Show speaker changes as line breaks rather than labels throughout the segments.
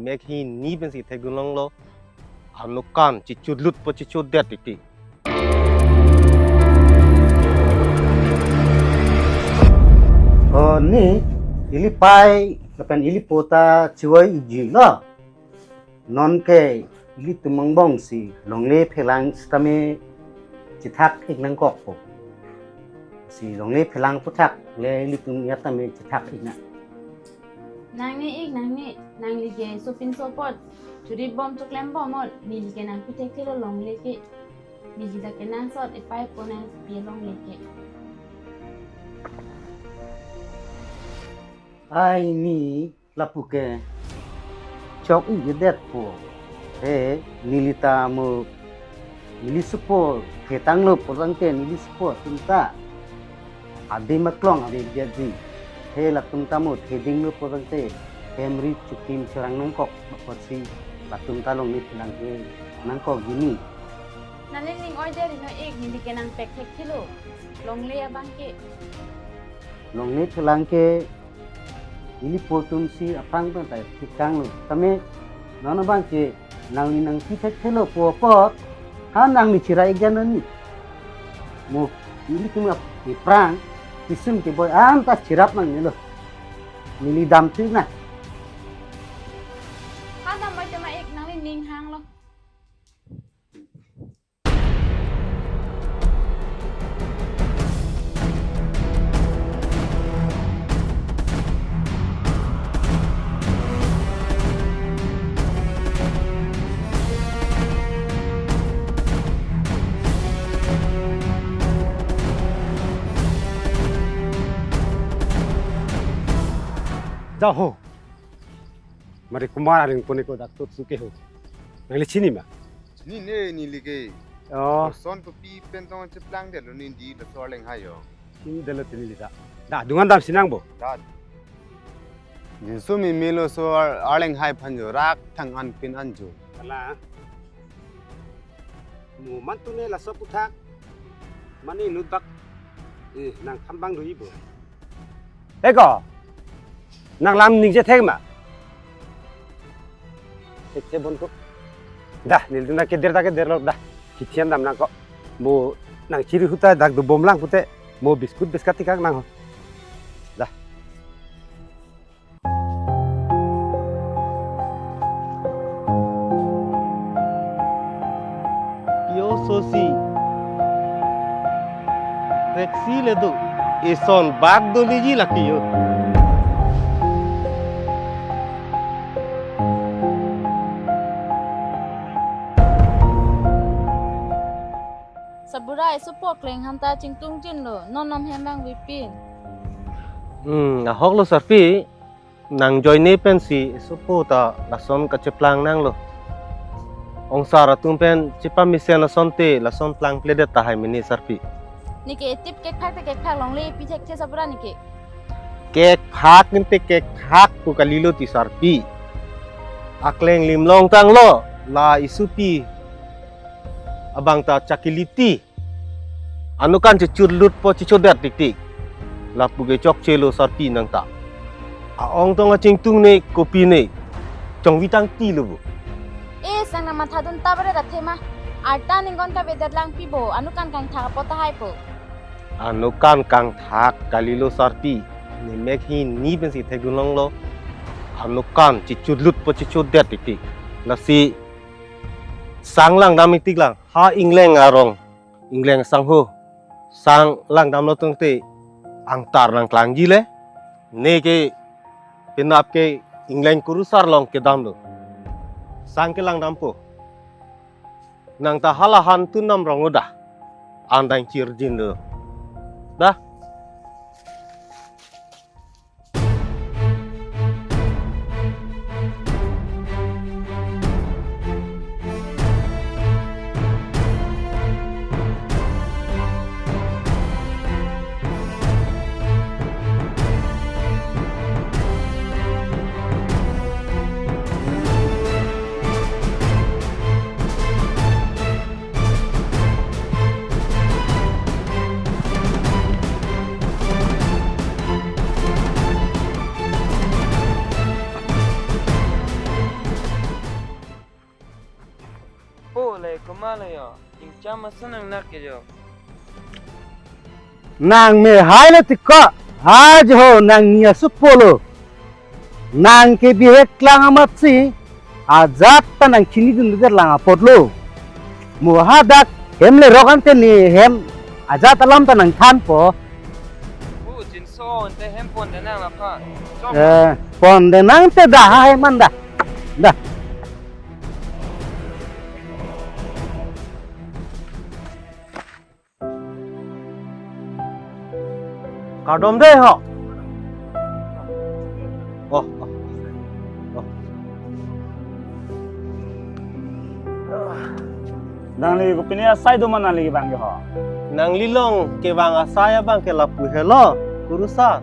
แม็กฮีนี่เป็นสีเทกุลงโลอันนุกันจิจุดลุดปจิจุดเด็ดติ
นี่อิลิไปแล้วเป็นอิลิโปตาช่วยจีละนอนแค่อิลิตุมังบองสิลงเล่เพลังสตามีจิทักอีกนังกอกผมสิลงเล่เพลังพุทธักเลยอิลิตุมยัตตามีจิทักอีกนะ
นางนี่อีกนางนี่นางลิเกสุปินโซปอดจุดบอมจุกแลมบอมหมดมีลิเกนางพิเทคที่เราลงเล่กมีลิตาเกนางสอดไอไปปนางเปียลงเล่ก
ไอ้นี่ลาปุเกชอบอีกเด็ดปูนิลิตามูนิลิสปอร์เฮตังโลปรังเกนิลิสปอร์ตุนตาอาดีมักลองอาดีเดียดีละตุนตามูเฮดิ้งโลปรังเกเฮมริจุกิมชรังนังกอกปัสซีละตุนตาลงนิพลังเกนังกอกยินี่
นั่นเล่นลิงอ้อยเดียดิน้อยอีกมีลิเกนางเป็กเทคที่โลลงเล่บังเก
ลงนิพลังเกini potensi apa yang tak tikang lu. Kami nana bangke nang ni nang kita celo po han nang dicerai jangan ni. Mu ini cuma perang kisum ke boy tas cirap nang ni lo. Nili dam tu na.
Han dam macam mak ik nang ning hang lo.
Jauh, mari kumara ring puni ko dak tut suke ho. Ngali chini ma.
Ni ne ni lige.
Oh,
son pi pentong ceplang de lo ni di lo sorleng hayo.
ini delo tini lida. Da dungan dam sinang bo.
Da. Ni so mi melo so arleng hai phanjo rak thang an pin anju.
Ala. Mu mantu ne la soputhak. Mani ludak. Nang khambang dui bo. Eko. Nang lam ning je thek ma. Ekche bon ko. Dah, nil na ke der lo dah. Kithian dam nang ko. Mo nang chiri huta dak du bom lang pute. Mo biskut biskat tikak nang ho. Dah.
Yo sosi taxi le do eson bag do liji lakiyo
Saburai support kleng hanta cingtung jin lo nonom hemang wipin.
hok lo sarpi nang joy ne pen si supota lason ka ceplang nang lo ong sara tum pen cepa misen lason te lason plang plede ta hai mini sarpi
Nike tip kek phak long le pi thek che sabura nike.
kek phak nin te kek phak ku kalilo ti sarpi akleng limlong tang lo la isupi abang ta chakiliti anu kan cecur lut po cecur dat tik la puge chok chelo sarpi nang ta ong tong aching tung ne kopi ne chong vitang ti lu
Sang nama thadun tabare dathe ma arta ningon ka bedar lang pibo anu kan kang tha pota hai po.
anu kan kang thak kalilo sarpi ni mek hi ni ben si thegulong lo anu kan cecur lut po cecur dat tik la si sang lang dam tik lang ha ingleng arong ingleng sang ho sang lang dam lo tung te ang tar lang klang ji le ne ke pinap ke ingleng kurusar long ke dam lo sang ke lang dam po nang ta halahan tu nam rong udah andang cir jin lo dah
Cama senang nak ke jo.
Nang me hai le tikka haj ho nang nia supolo nang ke bihek lang amat si ajat ta nang chini dun der lang apotlo muhadak hem le rogan te ni hem ajat alam ta nang than po
Jin so ente handphone de nang apa.
pon de nang te da hai man da da
Kadom deh ho. Oh.
Nang li ko pinia sai do man li bang ho.
Nang lilong ke bang asaya bang ke lapu hello kurusa.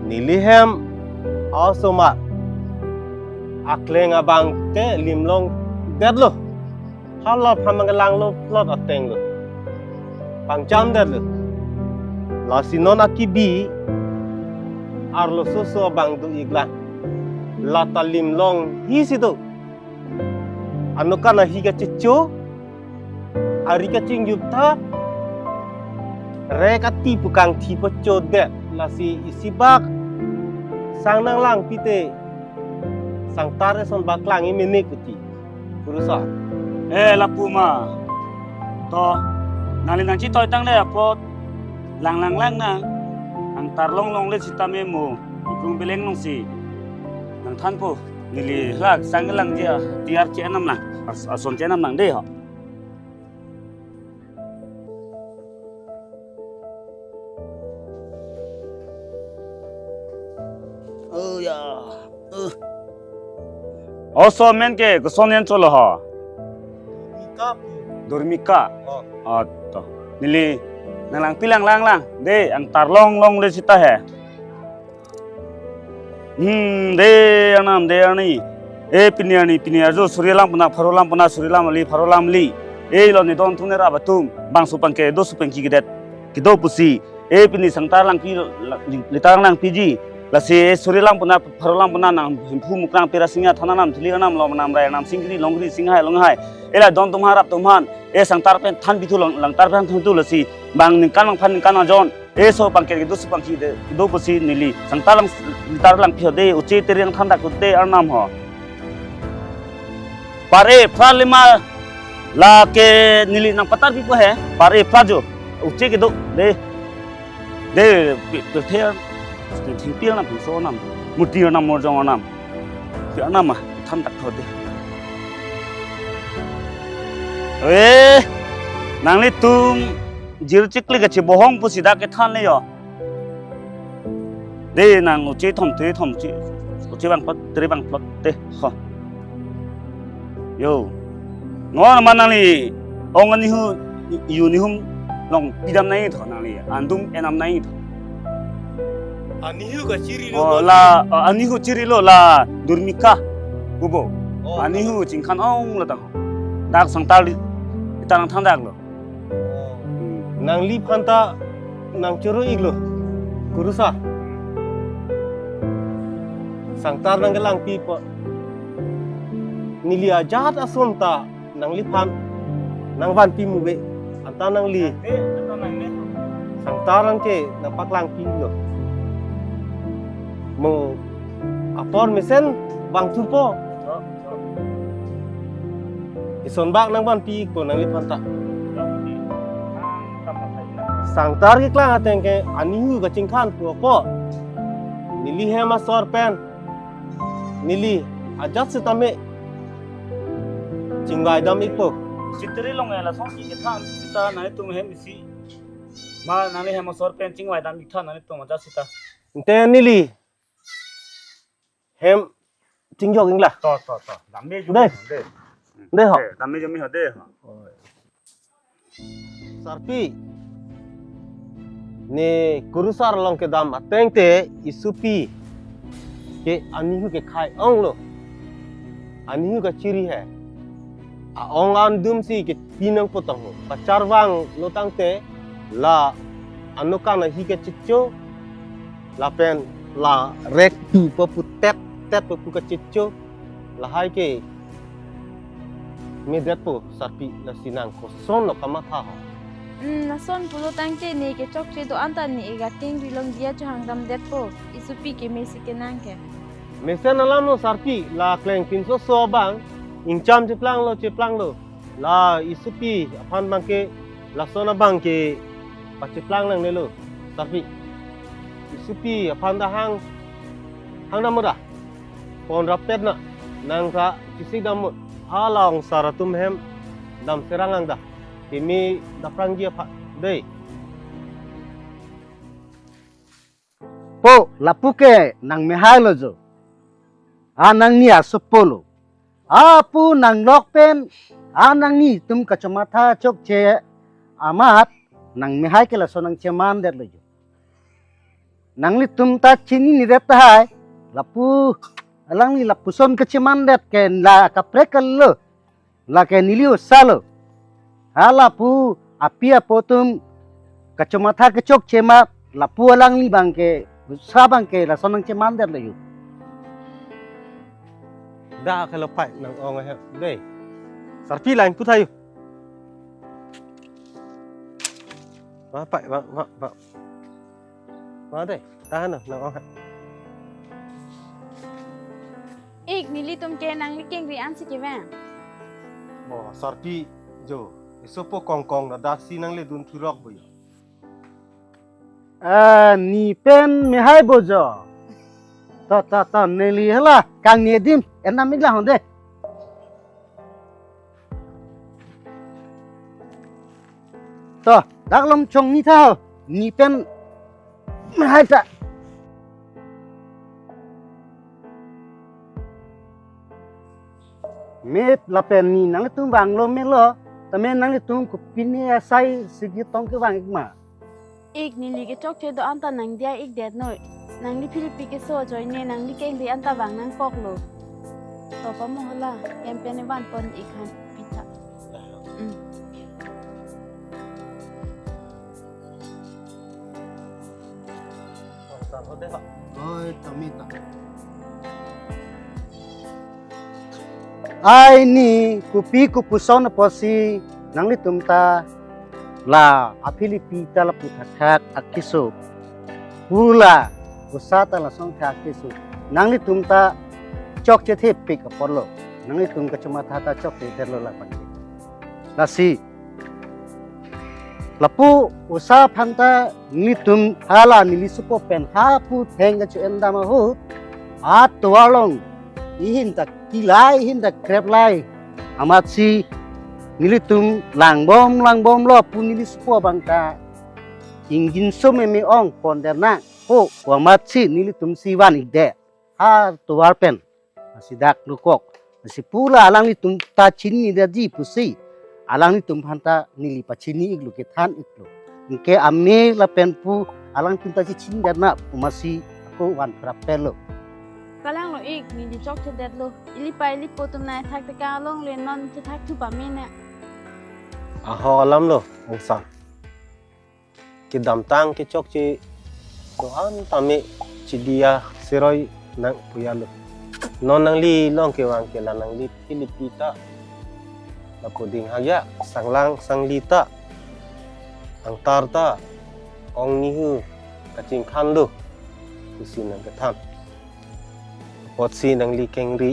Nilihem asoma. Akleng abang ke limlong deadlo. Halap hamangalang lo plot ateng lo. Pang jam deadlo. La sinon akibi arlo susu abang du iglan. La talim long hi situ. Anu kana higa cecu arika cingjupta reka tipu kang tipu code la si isibak sang nang lang pite sang tare son baklang ini nekuti kurusa
Lapu ma. To nali nang ci toy tang le apot lang nang ang tarlong long le sita memo ikung beleng nong si nang than po nili lag sang lang dia tiar ci enam lang ason ci enam lang de ho. Oh ya. Also men ke sonen cholo ho.
Mika
Dormika.
oh
To nili nalang pilang lang de ang tarlong long le sita he. De anam de ani pinia jo surilam puna surilam li lo ni don tunera batum bang supang ke do supang ki gedet kido pusi pini sangtar lang pi litarang lang piji la se surilam puna nang himpu mukrang pira singa thananam thili anam lo manam rai anam singri longri singhai longhai ela don tumharap tumhan sangtar pen than bitu lang tar pen thu la si bang ningkan phan ningkan jon so pangke do supang ki de kido pusi nili sangtar lang litar lang pi de uchi teriang thanda kutte anam ho pare pralima la ke nili nang patar pipo hai pare prajo uche ke do de pether thingpiang na so nam muti nam mor jong nam pi nam tham tak thode nang li tum jir chikli ke che bohong pusida ke than le yo de nang uche thom chi uche bang pot tre bang pot te ho yo ngon manali ong nihu unihum long pidam nai tho nali andum enam nai tho
anihu ga ciri
la anihu ciri lo la durmika bubo anihu jingkan ong la dang dak sangtal itarang thandak lo
nang li phanta nang churu iglo kurusa sangtar nang gelang pipo nili ajat asonta nang lipan nang van pi mube anta nang li sang tarang ke nang paklang pi lo mo apor mesen bang tupo ison bak nang van pi ko nang lipan ta sang tar ke klang ateng ke anihu ga cingkan po nili hema sor pen nili ajat setame Cinggai dam ipo.
Citri long ela song ki than sita nai tum hem si ma nali hem sor pen cingwai dam than nai tum ja sita
Nte nili. Hem cingjok ingla.
to dam me ju
Đây. Đây họ.
dam me ju mi ha de ha
Sarpi. Ne kurusar long ke dam ateng te isupi. Ke anihu ke khai ong lo. Anihu ka ciri hai. Ong an dum si ke pinang potong pacar wang lotang te la anukan hi ke chicho la pen la rek tu papu tet papu ke chicho la hai ke Me det po sarpi la sinang ko son lo kama tha ho.
Na son pulo tangte ni ke chok che do anta ni ga ting rilong dia cho hang dam det po isupi ke mesi ke nang ke.
Me sen alam lo sarpi la kleng pin so bang ing cham che plang lo la isupi aphan bang ke la sona bang ke pa che plang lang le lo sarpi isupi aphan da hang da muda pon rapet na nang ka kisik damut halong saratum hem dam serangang dah kini daprang dia pak dei
po lapuke nang mehai lo jo anang ni asopolo apu nang lokpen anang ni tum kacamata chok che amat nang mehai ke la sonang ceman der lo jo nang li tum ta chini ni reta hai lapu alang ni lapuson keceman det ke la kaprekal lo la ke nilio salo halapu apia potum kacamata kecok cema lapu alang ni bangke sabang ke la sonang ceman der lo jo
da kalau pai nang ong he dei sarpi lain puthayu ma pai ma dei tahan nang ong he
Ik nili tum ke nang li keng ri an si ke va.
oh sarpi jo isopo kong na daksi nang le dun thurok bo yo
ni pen mehai bojo ta neli hela kang nedim enam igla honde to daklom chong ni thao ni pen mehai ta me la pen ni nang tum bang lo me lo tame nang tum ku pini sai sigi tong ke bang ikma
Ik nili ke chok che do anta nang dia ik det noi. Nang li Philippi ke so joy ne nang li keng ri anta wang nang pok lo. To pa mo hala campaign ban pon ikhan pita.
oi tamita ai ni kupi kupuson posi nang li tumta la Philippi ta la puthak akiso pula usata la song thak akiso nang li tumta chok che the pik apolo nang li tum ka chuma thata chok te terlo la pan la si lapu usa phanta ni tum hala ni lisupo pen ha pu thenga chu endama hu a tualong ihin ta kilai ihin ta krep lai amat si nilitum lang bom lo pu nilisupo bangta ingin so me ong ponderna ho wa mat si nilitum si wan ide ha tuar pen asidak lukok si pula alang litum ta chini da ji pusi alang litum phanta nili pachini iglu ke than iglu ke ame la pen pu alang tum ta chini darna umasi ko wan prapelo
Kalang lo ik nili chok che det lo. Ili pai li potum nai thak te ka long le non che thak tu pa me ne.
ho lam lo ang sa ki dam tang ki chok chi doan tame chi dia seroi nang puya lo non nang li long ke wang ke la nang li Philippi ta la puding haya sanglang sang li ta ang tar ta ong Nihu kaching khan lo kusin nang ka tham pot si nang li keng ri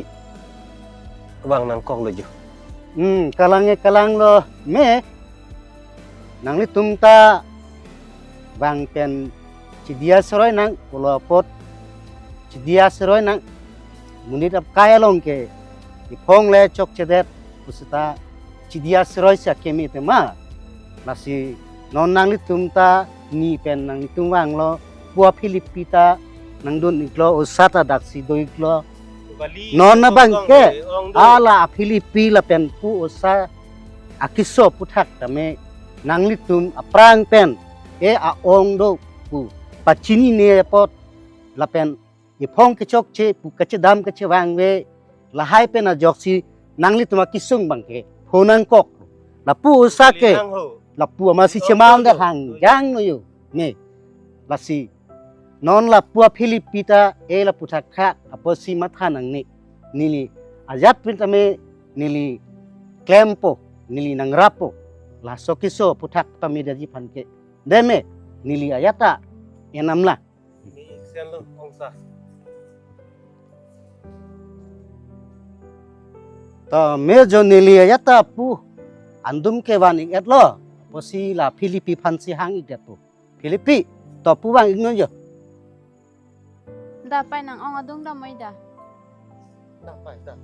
wang nang kok lo jo
kalang lo me nang li tum ta bang pen cidia seroi nang pulo pot cidia seroi nang munit ap kaya long ke ipong le chok cedet usita cidia seroi sa kemi te ma nasi non nang li tum ta ni pen nang li tum wang lo bua Philippi ta nang dun iklo usata daksi do iklo non na bangke ala Philippi la pen pu usa akiso puthak tame nang litum aprang pen a ong do pu pachini ne pot la pen ipong kechok che pu kache dam kache wang we la hai pen a joksi nang litum akisung bangke phonang kok la pu usa ke la pu amasi chemang da hang jang no yu me la si non la pua Philippi ta la puthak kha aposi matha nang ni nili ajat pin tame nili klempo nili nang rapo la sokiso putak pamida jipan ke deme nili ayata enamla
Ni sian lo ongsa.
to mejo nili ayata pu andum ke wani etlo posi la Filipi pansi hang idepo Filipi to pu wang igno yo
Da pai nang ong adung da moi da.
Dah pai dah.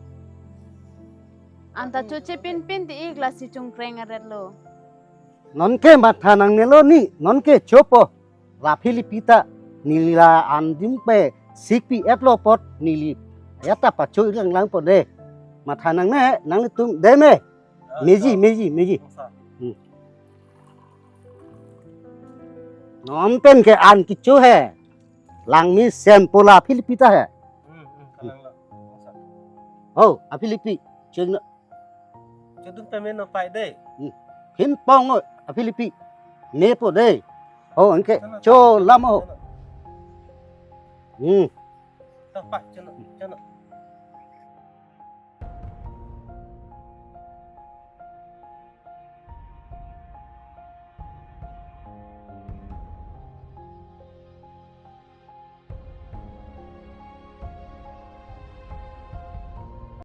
Anta cuci pin ti igla si chung kreng aret lo.
non ke mathanang nelo ni non ke chopo la Filipita nili la andim pe sikpi etlo pot nili ayata pacho ilang lang po de mathanang ne nang tung deme meji
Ongsa.
non pen ke an kichu hai lang mi sem pola Filipita hai
Kalang lo. Ongsa.
oh a Filipi chung
Chudun pemen no pai deh.
hin pong a Filipi me po de oh anke cho lam ho
Dah pai, cana.